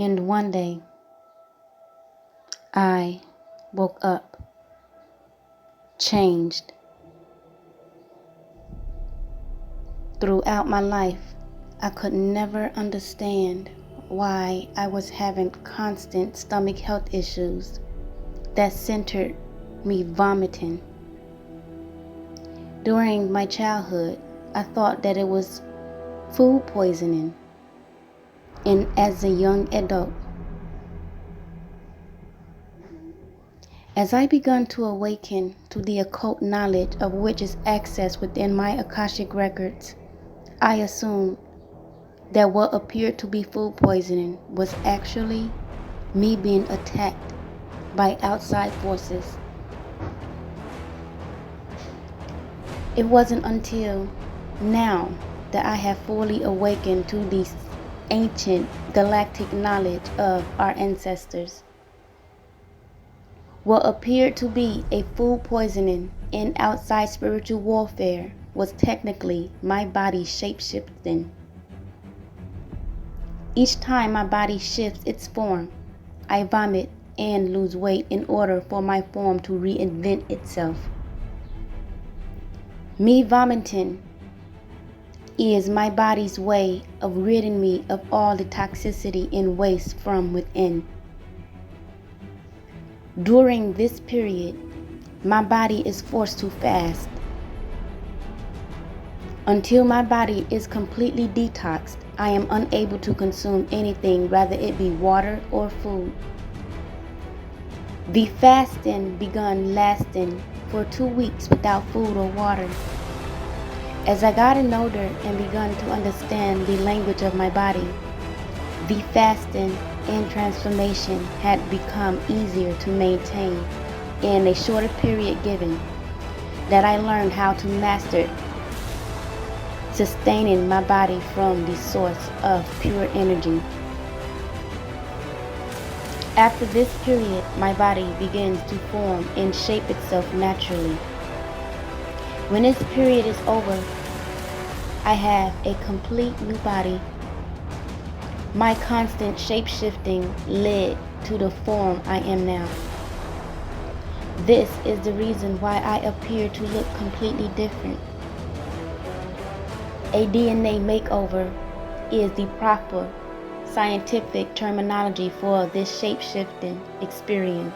And one day, I woke up, changed. Throughout my life, I could never understand why I was having constant stomach health issues that centered me vomiting. During my childhood, I thought that it was food poisoning, and as a young adult, as I began to awaken to the occult knowledge of which is accessed within my Akashic records, I assumed that what appeared to be food poisoning was actually me being attacked by outside forces. It wasn't until now that I have fully awakened to the ancient galactic knowledge of our ancestors. What appeared to be a food poisoning and outside spiritual warfare was technically my body shape-shifting. Each time my body shifts its form, I vomit and lose weight in order for my form to reinvent itself. Me vomiting is my body's way of ridding me of all the toxicity and waste from within. During this period, my body is forced to fast. Until my body is completely detoxed, I am unable to consume anything, whether it be water or food. The fasting began lasting for 2 weeks without food or water. As I gotten older and begun to understand the language of my body, the fasting and transformation had become easier to maintain in a shorter period, given that I learned how to master sustaining my body from the source of pure energy. After this period, my body begins to form and shape itself naturally. When this period is over, I have a complete new body. My constant shape-shifting led to the form I am now. This is the reason why I appear to look completely different. A DNA makeover is the proper scientific terminology for this shape-shifting experience.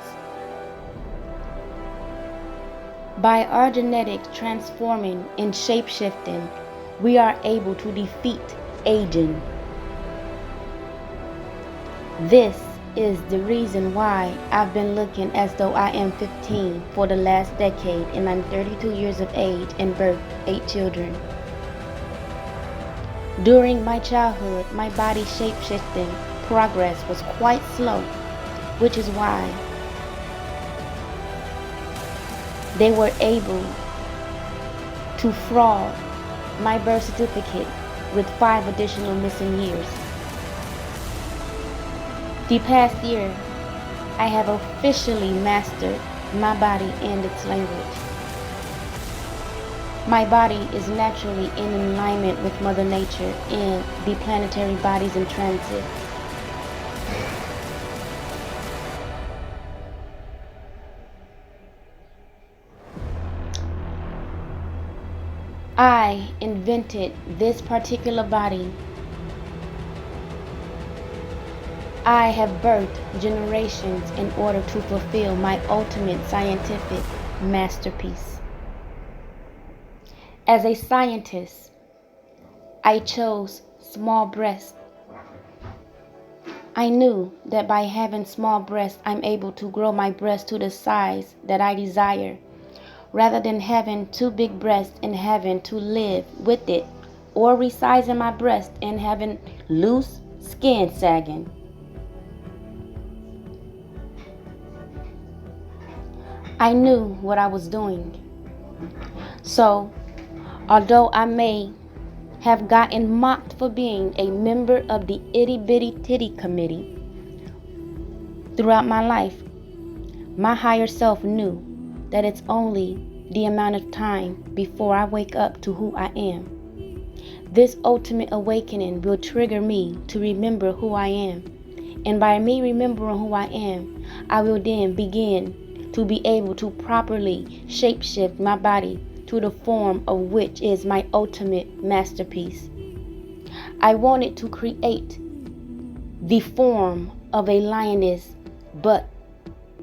By our genetics transforming and shape-shifting, we are able to defeat aging. This is the reason why I've been looking as though I am 15 for the last decade, and I'm 32 years of age and birthed 8 children. During my childhood, my body shape-shifting progress was quite slow, which is why they were able to fraud my birth certificate with 5 additional missing years. The past year, I have officially mastered my body and its language. My body is naturally in alignment with Mother Nature and the planetary bodies in transit. I invented this particular body. I have birthed generations in order to fulfill my ultimate scientific masterpiece. As a scientist, I chose small breasts. I knew that by having small breasts, I'm able to grow my breasts to the size that I desire, rather than having 2 big breasts and having to live with it, or resizing my breast and having loose skin sagging. I knew what I was doing. So, although I may have gotten mocked for being a member of the itty bitty titty committee throughout my life, my higher self knew that it's only the amount of time before I wake up to who I am. This ultimate awakening will trigger me to remember who I am And by me remembering who I am, I will then begin to be able to properly shapeshift my body to the form of which is my ultimate masterpiece. I wanted to create the form of a lioness, but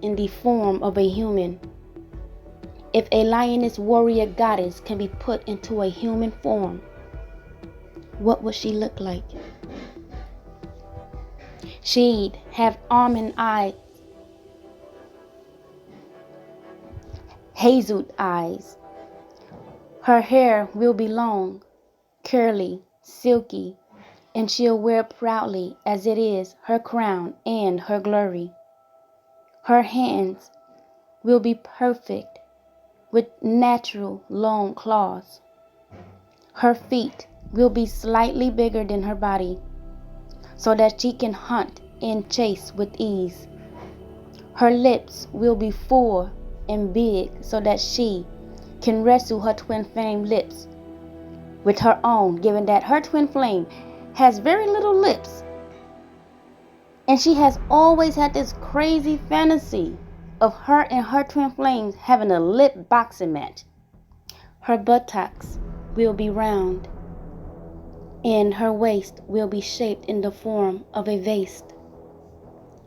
in the form of a human. If a lioness warrior goddess can be put into a human form, what would she look like? She'd have almond eyes, hazel eyes. Her hair will be long, curly, silky, and she'll wear it proudly as it is her crown and her glory. Her hands will be perfect with natural long claws. Her feet will be slightly bigger than her body so that she can hunt and chase with ease. Her lips will be full and big so that she can wrestle her twin flame lips with her own, given that her twin flame has very little lips. And she has always had this crazy fantasy of her and her twin flames having a lip boxing match. Her buttocks will be round, and her waist will be shaped in the form of a vase.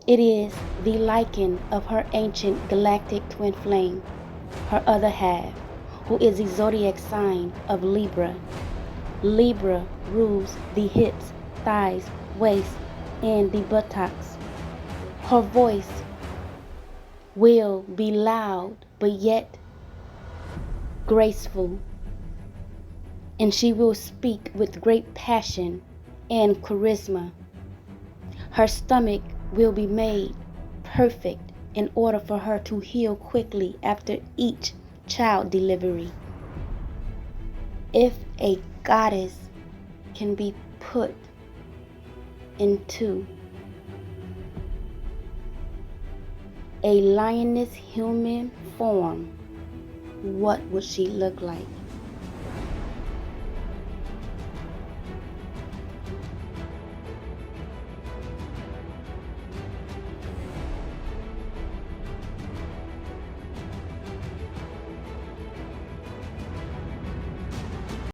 It is the liken of her ancient galactic twin flame, her other half, who is the zodiac sign of Libra. Libra rules the hips, thighs, waist, and the buttocks. Her voice will be loud, but yet graceful, and she will speak with great passion and charisma. Her stomach will be made perfect in order for her to heal quickly after each child delivery. If a goddess can be put into a lioness human form, what would she look like?